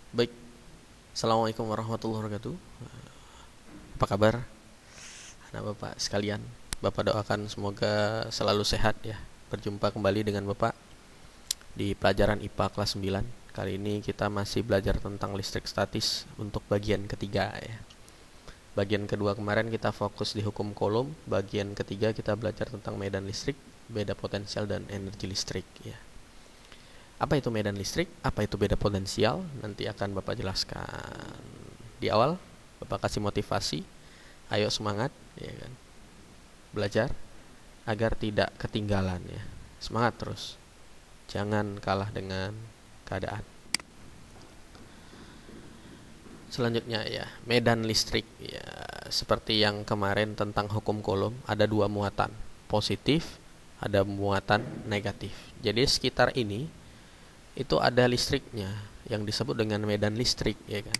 Baik, Assalamualaikum warahmatullahi wabarakatuh. Apa kabar anak bapak sekalian? Bapak doakan semoga selalu sehat ya. Berjumpa kembali dengan bapak di pelajaran IPA kelas 9. Kali ini kita masih belajar tentang listrik statis untuk bagian ketiga ya. Bagian kedua kemarin kita fokus di hukum Coulomb. Bagian ketiga kita belajar tentang medan listrik, beda potensial dan energi listrik ya. Apa itu medan listrik? Apa itu beda potensial? Nanti akan Bapak jelaskan. Di awal, Bapak kasih motivasi. Ayo semangat, ya kan? Belajar agar tidak ketinggalan ya. Semangat terus. Jangan kalah dengan keadaan. Selanjutnya ya, medan listrik ya. Seperti yang kemarin tentang hukum Coulomb, ada dua muatan, positif, ada muatan negatif. Jadi sekitar ini itu ada listriknya yang disebut dengan medan listrik ya kan.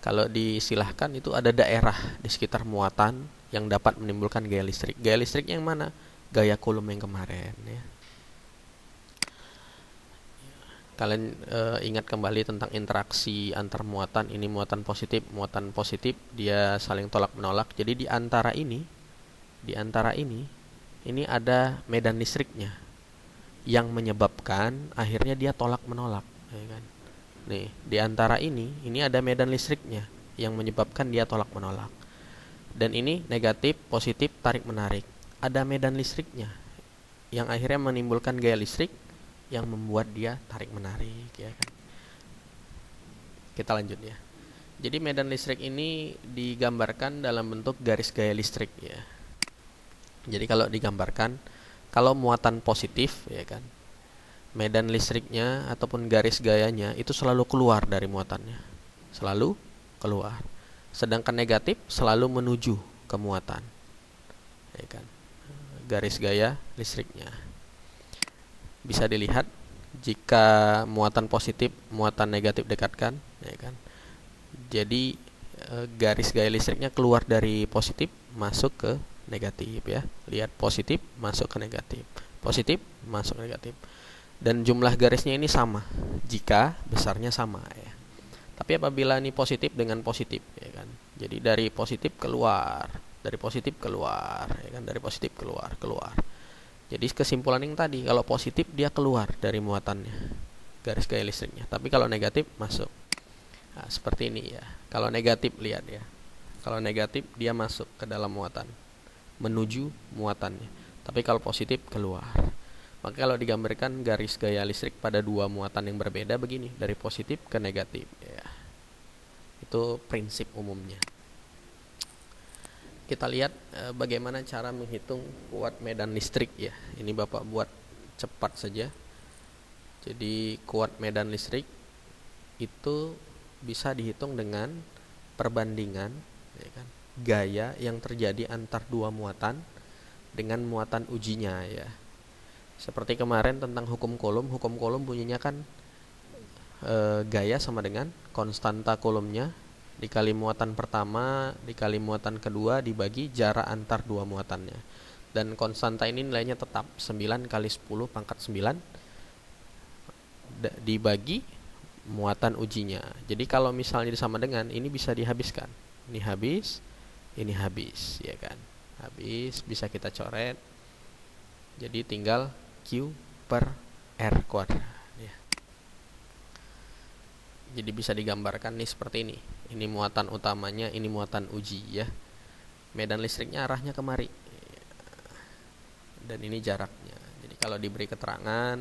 Kalau disilahkan itu ada daerah di sekitar muatan yang dapat menimbulkan gaya listrik. Gaya listrik yang mana? Gaya Coulomb yang kemarin ya. Kalian ingat kembali tentang interaksi antar muatan. Ini muatan positif dia saling tolak menolak. Jadi di antara ini ini ada medan listriknya yang menyebabkan akhirnya dia tolak menolak ya kan. Nih, di antara ini ada medan listriknya yang menyebabkan dia tolak menolak. Dan ini negatif, positif, tarik menarik. Ada medan listriknya yang akhirnya menimbulkan gaya listrik yang membuat dia tarik menarik ya kan. Kita lanjut ya. Jadi medan listrik ini digambarkan dalam bentuk garis gaya listrik ya. Jadi kalau digambarkan, kalau muatan positif ya kan, medan listriknya ataupun garis gayanya itu selalu keluar dari muatannya, selalu keluar. Sedangkan negatif selalu menuju ke muatan ya kan, garis gaya listriknya. Bisa dilihat jika muatan positif muatan negatif dekatkan ya kan. Jadi garis gaya listriknya keluar dari positif masuk ke negatif ya. Lihat, positif masuk ke negatif, positif masuk ke negatif. Dan jumlah garisnya ini sama jika besarnya sama ya. Tapi apabila ini positif dengan positif ya kan. Jadi dari positif keluar, dari positif keluar ya kan, dari positif keluar. Jadi kesimpulan yang tadi, kalau positif dia keluar dari muatannya, garis gaya listriknya. Tapi kalau negatif masuk. Nah, seperti ini ya. Kalau negatif lihat ya. Kalau negatif dia masuk ke dalam muatan, menuju muatannya. Tapi kalau positif keluar. Maka kalau digambarkan garis gaya listrik pada dua muatan yang berbeda begini, dari positif ke negatif ya. Itu prinsip umumnya. Kita lihat bagaimana cara menghitung kuat medan listrik ya. Ini Bapak buat cepat saja. Jadi kuat medan listrik itu bisa dihitung dengan perbandingan ya kan, gaya yang terjadi antar dua muatan dengan muatan ujinya ya. Seperti kemarin tentang hukum Coulomb bunyinya kan gaya sama dengan konstanta Coulombnya dikali muatan pertama dikali muatan kedua dibagi jarak antar dua muatannya. Dan konstanta ini nilainya tetap 9 kali 10 pangkat 9 dibagi muatan ujinya. Jadi kalau misalnya disama dengan ini bisa dihabiskan. Ini habis ya kan. Habis, bisa kita coret. Jadi tinggal Q per R kuadrat ya. Jadi bisa digambarkan nih seperti ini. Ini muatan utamanya, ini muatan uji ya. Medan listriknya arahnya kemari. Dan ini jaraknya. Jadi kalau diberi keterangan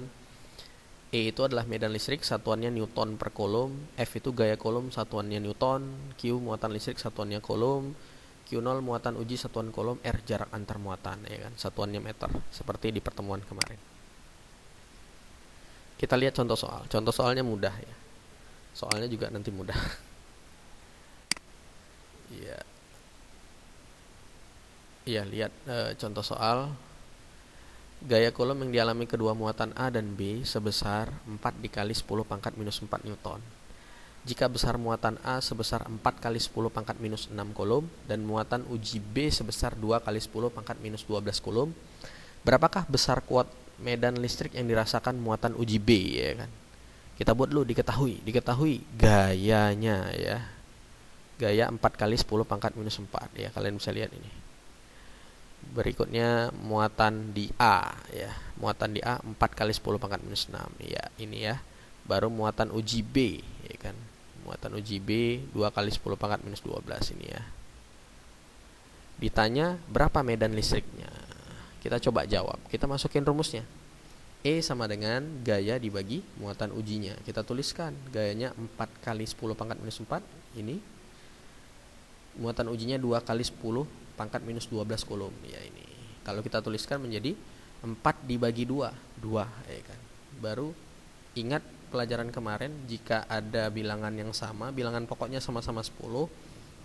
E itu adalah medan listrik, satuannya Newton per Coulomb. F itu gaya Coulomb, satuannya Newton. Q muatan listrik, satuannya Coulomb. Q0 muatan uji, satuan Coulomb. R jarak antar muatan ya kan, satuannya meter, seperti di pertemuan kemarin. Kita lihat contoh soal. Contoh soalnya mudah ya. Soalnya juga nanti mudah. Iya. Iya, lihat contoh soal. Gaya Coulomb yang dialami kedua muatan A dan B sebesar 4 dikali 10 pangkat minus 4 Newton. Jika besar muatan A sebesar 4 kali 10 pangkat minus 6 Coulomb dan muatan uji B sebesar 2 kali 10 pangkat minus 12 Coulomb, berapakah besar kuat medan listrik yang dirasakan muatan uji B ya kan? Kita buat dulu diketahui gayanya ya. Gaya 4 kali 10 pangkat minus 4 ya, kalian bisa lihat ini. Berikutnya muatan di A ya. Muatan di A 4 kali 10 pangkat minus 6 ya, ini ya. Baru muatan uji B ya kan. Muatan uji B 2 kali 10 pangkat minus 12 ini ya. Ditanya berapa medan listriknya. Kita coba jawab. Kita masukin rumusnya. E sama dengan gaya dibagi muatan ujinya. Kita tuliskan gayanya 4 kali 10 pangkat minus 4 ini. Muatan ujinya 2 kali 10 pangkat minus 12 kulum ya ini. Kalau kita tuliskan menjadi 4 dibagi 2 ya kan. Baru ingat pelajaran kemarin, jika ada bilangan yang sama, bilangan pokoknya sama-sama 10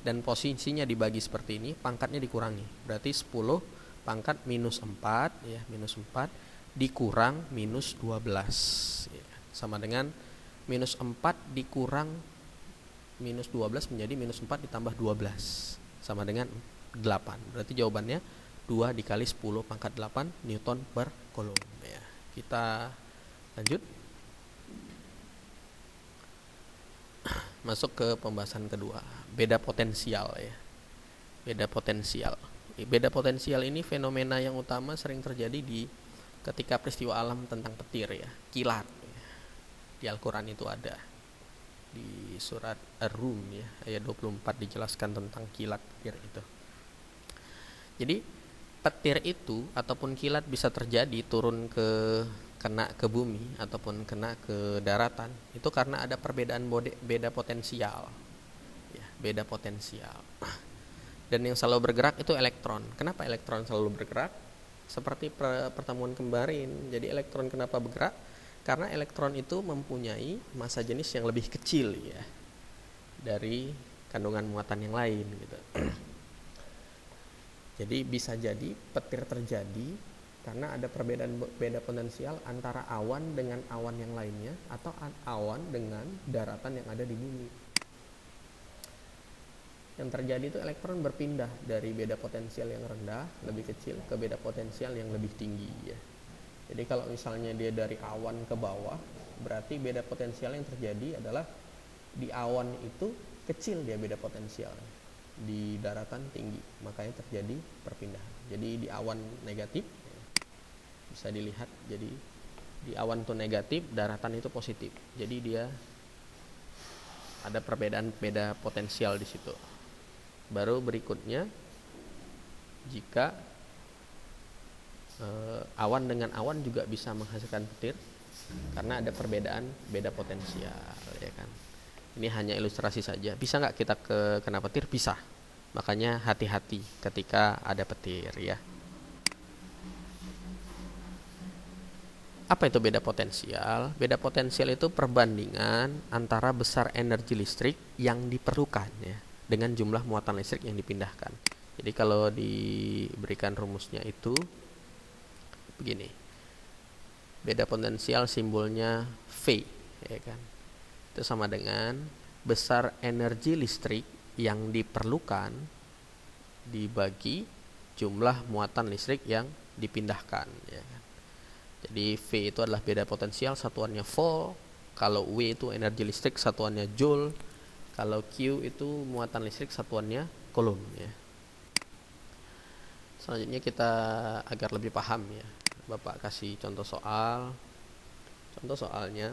dan posisinya dibagi seperti ini, pangkatnya dikurangi. Berarti 10 pangkat minus 4 ya, minus 4 dikurang minus 12 ya. Sama dengan minus 4 dikurang minus 12 menjadi minus 4 ditambah 12 sama dengan 8. Berarti jawabannya 2 dikali 10 pangkat 8 Newton per Coulomb ya. Kita lanjut. Masuk ke pembahasan kedua, beda potensial ya. Beda potensial ini fenomena yang utama sering terjadi ketika peristiwa alam tentang petir ya, kilat ya. Di Al-Quran itu ada, di surat Ar-Rum ya, ayat 24 dijelaskan tentang kilat petir itu. Jadi petir itu ataupun kilat bisa terjadi turun kena ke bumi ataupun kena ke daratan, itu karena ada perbedaan beda potensial ya, beda potensial. Dan yang selalu bergerak itu elektron. Kenapa elektron selalu bergerak? Seperti pertemuan kemarin. Jadi elektron kenapa bergerak? Karena elektron itu mempunyai massa jenis yang lebih kecil ya dari kandungan muatan yang lain gitu. Jadi bisa jadi petir terjadi karena ada perbedaan beda potensial antara awan dengan awan yang lainnya atau awan dengan daratan yang ada di bumi. Yang terjadi itu elektron berpindah dari beda potensial yang rendah, lebih kecil, ke beda potensial yang lebih tinggi ya. Jadi kalau misalnya dia dari awan ke bawah, berarti beda potensial yang terjadi adalah di awan itu kecil dia beda potensial, di daratan tinggi, makanya terjadi perpindahan. Jadi di awan negatif bisa dilihat, jadi di awan itu negatif, daratan itu positif. Jadi dia ada perbedaan beda potensial di situ. Baru berikutnya, jika awan dengan awan juga bisa menghasilkan petir karena ada perbedaan beda potensial ya kan. Ini hanya ilustrasi saja. Bisa nggak kita kena petir? Bisa. Makanya hati-hati ketika ada petir ya. Apa itu beda potensial? Beda potensial itu perbandingan antara besar energi listrik yang diperlukan ya dengan jumlah muatan listrik yang dipindahkan. Jadi kalau diberikan rumusnya itu begini. Beda potensial simbolnya V ya kan. Itu sama dengan besar energi listrik yang diperlukan dibagi jumlah muatan listrik yang dipindahkan ya kan. Jadi V itu adalah beda potensial, satuannya volt. Kalau W itu energi listrik, satuannya joule. Kalau Q itu muatan listrik, satuannya coulomb ya. Selanjutnya kita agar lebih paham ya, Bapak kasih contoh soal. Contoh soalnya,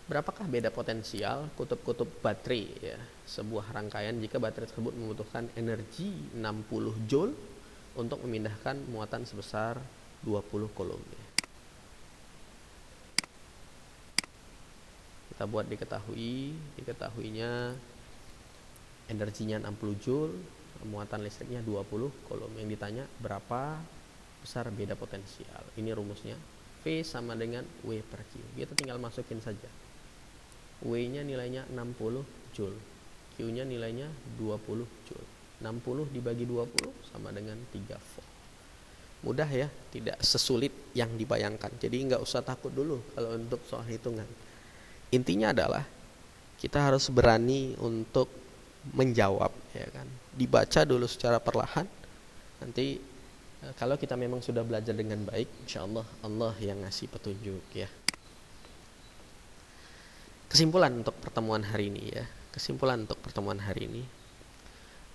berapakah beda potensial kutub-kutub baterai ya, sebuah rangkaian jika baterai tersebut membutuhkan energi 60 joule untuk memindahkan muatan sebesar 20 coulomb ya. Kita buat diketahuinya energinya 60 joule, muatan listriknya 20 coulomb. Yang ditanya berapa besar beda potensial. Ini rumusnya. V sama dengan W per Q. Kita tinggal masukin saja. W-nya nilainya 60 joule. Q-nya nilainya 20 joule. 60 dibagi 20 sama dengan 3 volt. Mudah ya, tidak sesulit yang dibayangkan. Jadi nggak usah takut dulu kalau untuk soal hitungan. Intinya adalah kita harus berani untuk menjawab ya kan. Dibaca dulu secara perlahan. Nanti kalau kita memang sudah belajar dengan baik, insya Allah Allah yang ngasih petunjuk ya. Kesimpulan untuk pertemuan hari ini ya. Kesimpulan untuk pertemuan hari ini.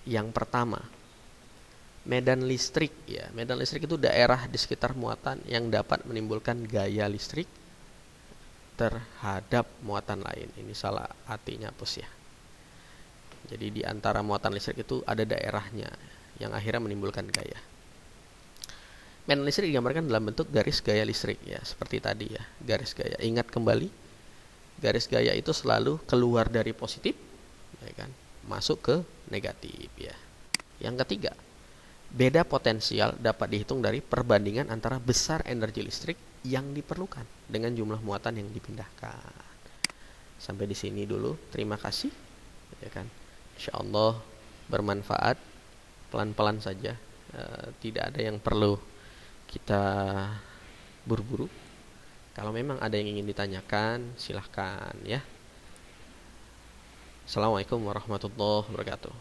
Yang pertama, medan listrik ya. Medan listrik itu daerah di sekitar muatan yang dapat menimbulkan gaya listrik terhadap muatan lain. Ini salah artinya hapus ya. Jadi di antara muatan listrik itu ada daerahnya yang akhirnya menimbulkan gaya. Medan listrik digambarkan dalam bentuk garis gaya listrik ya, seperti tadi ya, garis gaya. Ingat kembali, garis gaya itu selalu keluar dari positif, ya kan, masuk ke negatif ya. Yang ketiga, beda potensial dapat dihitung dari perbandingan antara besar energi listrik yang diperlukan dengan jumlah muatan yang dipindahkan. Sampai di sini dulu. Terima kasih, ya kan. Insyaallah bermanfaat. Pelan-pelan saja, tidak ada yang perlu kita buru-buru. Kalau memang ada yang ingin ditanyakan, silahkan ya. Assalamualaikum warahmatullahi wabarakatuh.